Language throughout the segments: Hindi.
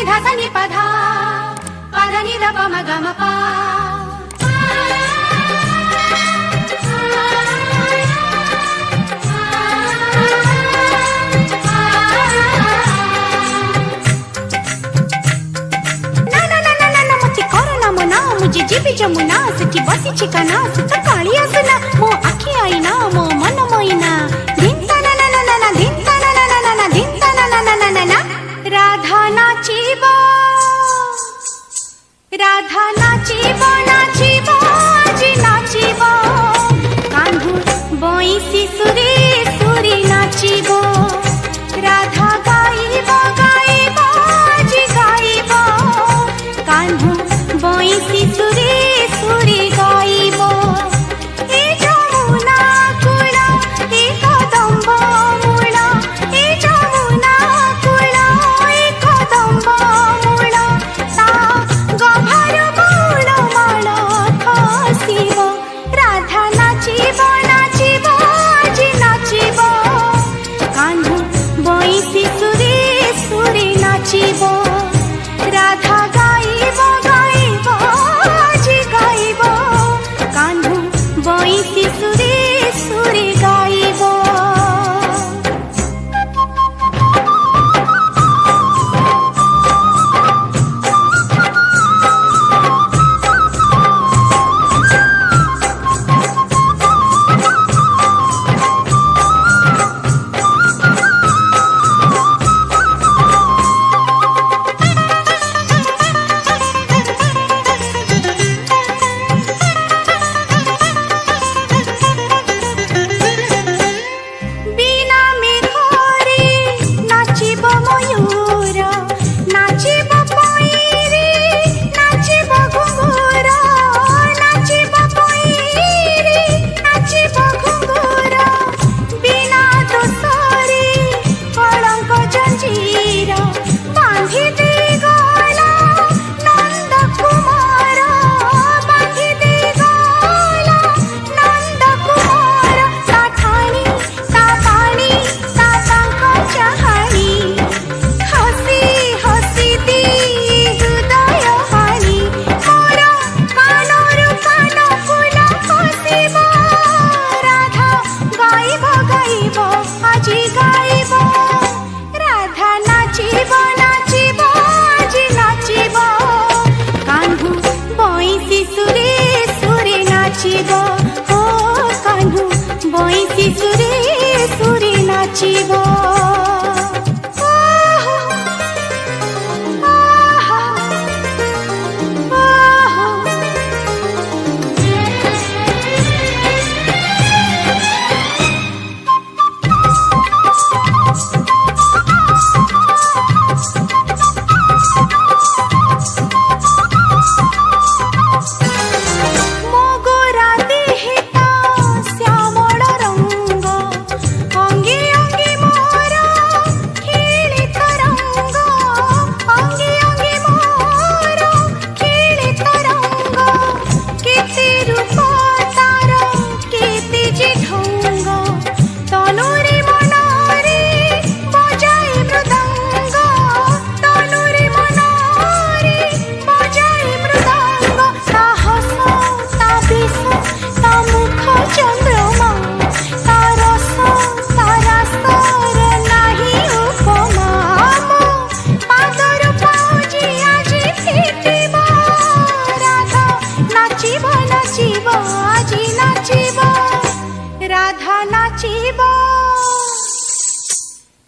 धा सा नि पा धा पा धा नि धा पा म ग म पा मुझे जीवी जमुना सखी बसी चिकाना सुत काली आसना मो आखी आईना मो मन मोइना धिंता ना ना ना ना ना धिंता ना ना ना ना ना धिंता ना ना ना ना ना ना राधा नाचिबो नाचिबो जी नाचिबो कान्हू बइसी सुरी सुरी नाचिबो राधा गाइबो गाइबो जी गाइबो कान्हू बइसी सुरी सुरी गाइबो ए जमुना कूल ए कदम्ब मूल ए जमुना कूल ए कदम्ब मूल ता गभार मूल माल खसिबो राधा नाचिबो नाचिबो जी नाचिबो कान्हू बइसी सुरी सुरी नाचिबो राधा गाइबो गाइबो जी गाइबो कान्हू बइसी सुरी सुरी गाइबो नाचिबो ओ कान्हू बइसी सुरी सुरी नाचिबो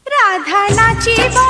राधा नाचिबो